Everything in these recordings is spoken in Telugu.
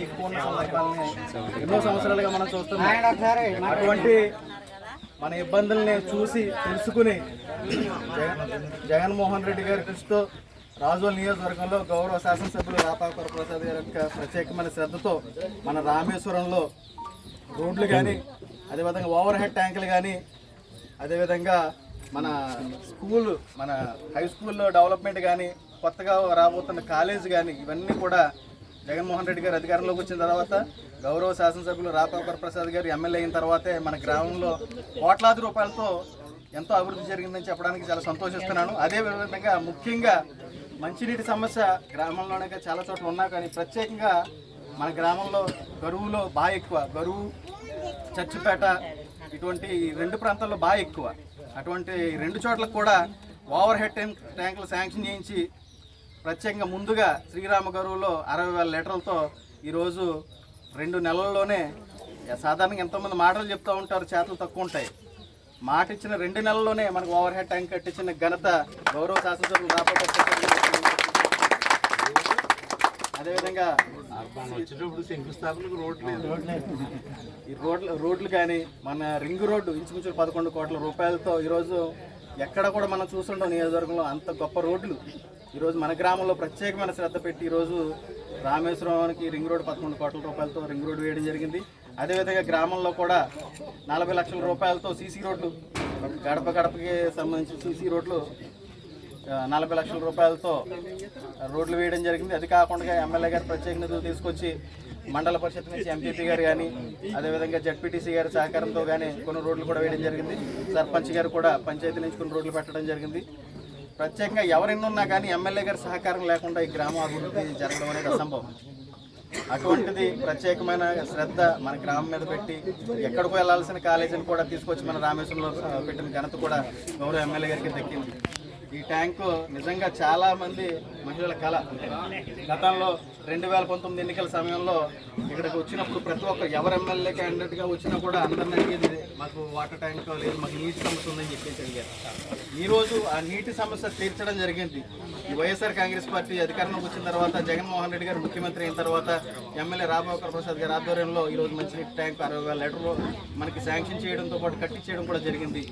ఎక్కువ సందర్భాలని ఎన్నో సంవత్సరాలుగా మనం చూస్తున్నాం. అటువంటి మన ఇబ్బందుల్ని చూసి తెలుసుకుని జగన్మోహన్ రెడ్డి గారి కృషితో రాజోల్ నియోజకవర్గంలో గౌరవ శాసనసభ్యులు రాపాకర్ ప్రసాద్ గారి యొక్క ప్రత్యేకమైన శ్రద్ధతో మన రామేశ్వరంలో రోడ్లు కానీ, అదేవిధంగా ఓవర్ హెడ్ ట్యాంకులు కానీ, అదేవిధంగా మన స్కూల్ మన హై స్కూల్లో డెవలప్మెంట్ కానీ, కొత్తగా రాబోతున్న కాలేజ్ కానీ, ఇవన్నీ కూడా జగన్మోహన్ రెడ్డి గారు అధికారంలోకి వచ్చిన తర్వాత గౌరవ శాసనసభ్యులు రాపాకర్ ప్రసాద్ గారు ఎమ్మెల్యే అయిన తర్వాతే మన గ్రామంలో కోట్లాది రూపాయలతో ఎంతో అభివృద్ధి జరిగిందని చెప్పడానికి చాలా సంతోషిస్తున్నాను. అదేవిధంగా ముఖ్యంగా మంచినీటి సమస్య గ్రామంలోనే చాలా చోట్ల ఉన్నా కానీ ప్రత్యేకంగా మన గ్రామంలో గరువులో బాగా ఎక్కువ, గరువు చర్చిపేట ఇటువంటి రెండు ప్రాంతాల్లో బాగా ఎక్కువ. అటువంటి రెండు చోట్లకు కూడా ఓవర్ హెడ్ ట్యాంకులు శాంక్షన్ చేయించి ప్రత్యేకంగా ముందుగా శ్రీరామ గరువులో 60,000 లీటర్లతో ఈరోజు 2 నెలల్లోనే, సాధారణంగా ఎంతోమంది మాటలు చెప్తూ ఉంటారు, చేతులు తక్కువ ఉంటాయి, మాట ఇచ్చిన 2 నెలల్లోనే మనకు ఓవర్ హెడ్ ట్యాంక్ కట్టించిన ఘనత గౌరవ శాసనసభ్యులు రాపాకర్. అదేవిధంగా ఈ రోడ్లు కానీ మన రింగ్ రోడ్డు ఇంచుమించు 11 కోట్ల రూపాయలతో ఈరోజు ఎక్కడ కూడా మనం చూస్తుంటాం నియోజకవర్గంలో అంత గొప్ప రోడ్లు ఈరోజు మన గ్రామంలో ప్రత్యేకమైన శ్రద్ధ పెట్టి ఈరోజు రామేశ్వరానికి రింగ్ రోడ్డు 11 కోట్ల రూపాయలతో రింగ్ రోడ్డు వేయడం జరిగింది. అదేవిధంగా గ్రామంలో కూడా 40 లక్షల రూపాయలతో సీసీ రోడ్లు, గడప గడపకి సంబంధించి సీసీ రోడ్లు 40 లక్షల రూపాయలతో రోడ్లు వేయడం జరిగింది. అది కాకుండా ఎమ్మెల్యే గారు ప్రత్యేక నిధులు తీసుకొచ్చి మండల పరిషత్ నుంచి ఎంపీపీ గారు కానీ, అదేవిధంగా జడ్పీటీసీ గారి సహకారంతో కానీ కొన్ని రోడ్లు కూడా వేయడం జరిగింది. సర్పంచ్ గారు కూడా పంచాయతీ నుంచి కొన్ని రోడ్లు పెట్టడం జరిగింది. ప్రత్యేకంగా ఎవరెన్నున్నా కానీ ఎమ్మెల్యే గారి సహకారం లేకుండా ఈ గ్రామం అభివృద్ధి జరగడం అనేది అసంభవం. అటువంటిది ప్రత్యేకమైన శ్రద్ధ మన గ్రామం మీద పెట్టి ఎక్కడికో వెళ్లాల్సిన కాలేజీని కూడా తీసుకొచ్చి మన రామేశ్వరంలో పెట్టిన ఘనత కూడా గౌరవ ఎమ్మెల్యే గారికి దక్కింది. ఈ ట్యాంకు నిజంగా చాలామంది మహిళల కళ. గతంలో 2019 ఎన్నికల సమయంలో ఇక్కడికి వచ్చినప్పుడు ప్రతి ఒక్క ఎవరు ఎమ్మెల్యే క్యాండిడేట్గా వచ్చినా కూడా అందరినీ అడిగేది, మాకు వాటర్ ట్యాంక్ లేదు, మాకు నీటి సమస్య ఉందని చెప్పేసి అడిగారు. ఈరోజు ఆ నీటి సమస్య తీర్చడం జరిగింది. ఈ వైఎస్ఆర్ కాంగ్రెస్ పార్టీ అధికారంలోకి వచ్చిన తర్వాత, జగన్మోహన్ రెడ్డి గారు ముఖ్యమంత్రి అయిన తర్వాత ఎమ్మెల్యే రాపాకర్ ప్రసాద్ గారి ఆధ్వర్యంలో ఈరోజు మంచినీటి ట్యాంక్ 60,000 లీటర్లు మనకి శాంక్షన్ చేయడంతో పాటు కట్టించేయడం కూడా జరిగింది.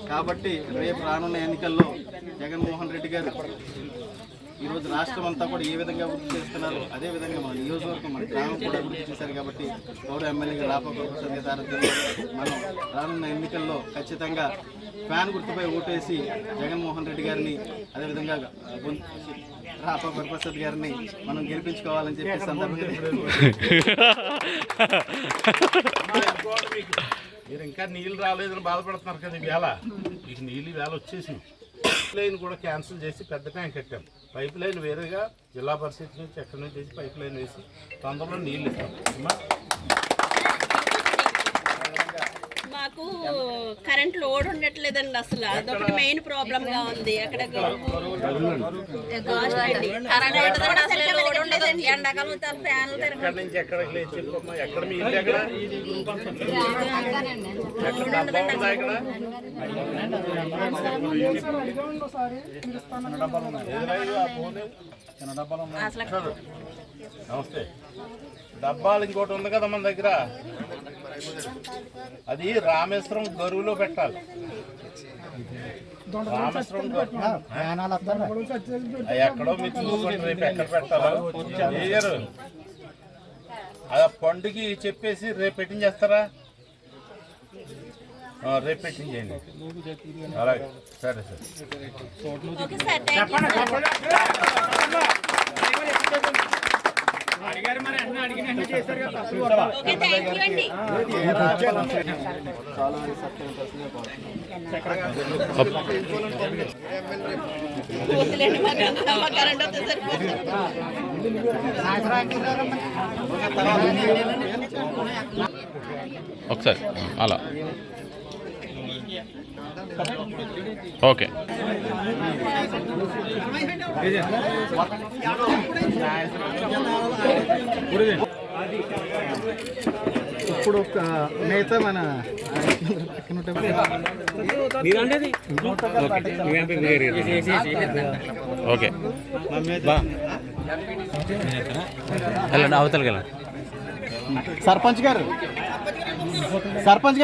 కాబట్టి రేపు రానున్న ఎన్నికల్లో జగన్మోహన్ రెడ్డి గారు ఈరోజు రాష్ట్రం అంతా కూడా ఏ విధంగా అభివృద్ధి చేస్తున్నారు, అదేవిధంగా మన నియోజకవర్గం మన గ్రామం కూడా అభివృద్ధి చేశారు. కాబట్టి గౌరవ ఎమ్మెల్యే రాపాకర్ ప్రసాద్ గారి ఆధ్వర్యంలో మనం రానున్న ఎన్నికల్లో ఖచ్చితంగా ఫ్యాన్ గుర్తుపై ఓటేసి జగన్మోహన్ రెడ్డి గారిని, అదేవిధంగా రాపాకర్ ప్రసాద్ గారిని మనం గెలిపించుకోవాలని చెప్పి సందర్భంగా మీరు ఇంకా నీళ్ళు రాలేదని బాధపడుతున్నారు కదా. ఇవాళ మీకు నీళ్ళు వేళ వచ్చేసినాయి. పైప్ లైన్ కూడా క్యాన్సిల్ చేసి పెద్ద ట్యాంక్ కట్టాం. పైప్ లైన్ వేరేగా జిల్లా పరిషత్ నుంచి ఎక్కడి నుంచి వేసి పైప్ లైన్ వేసి తొందరలో నీళ్ళు ఇస్తాం. మాకు కరెంట్ లోడ్ ఉండట్లేదండి, అసలు అదొకటి మెయిన్ ప్రాబ్లం గా ఉంది. అక్కడ ఎండాకాలం ఫ్యాన్లు ఎక్కడి నుంచి ఎక్కడికి లేచి చెప్పమ్మా, ఎక్కడ మీ ఇల్లు ఎక్కడ నమస్తే. డబ్బాలు ఇంకోటి ఉంది కదా మన దగ్గర, అది రామేశ్వరం గరువులో పెట్టాలి. రామేశ్వరం ఎక్కడో మీరు చూసుకోండి, రేపు ఎక్కడ పెట్టాలో వేయరు. అది పండుగ చెప్పేసి రేపు పెట్టింగ్ చేస్తారా? రేపు పెట్టింగ్ చేయండి. అలాగే, సరే సార్. ఒకసారి అలా ఓకే. ఇప్పుడు మిగతా మన ఓకే వెళ్ళండి, అవతలకి వెళ్ళండి. సర్పంచ్ గారు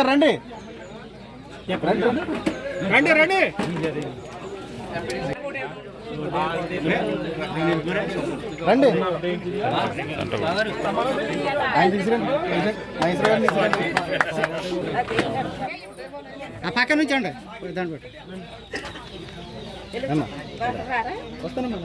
రండి రండి రండి రండి ఆయన తీసుకురండి ఆ పక్క నుంచి అండి దాన్ని పెట్టి వస్తానమ్మా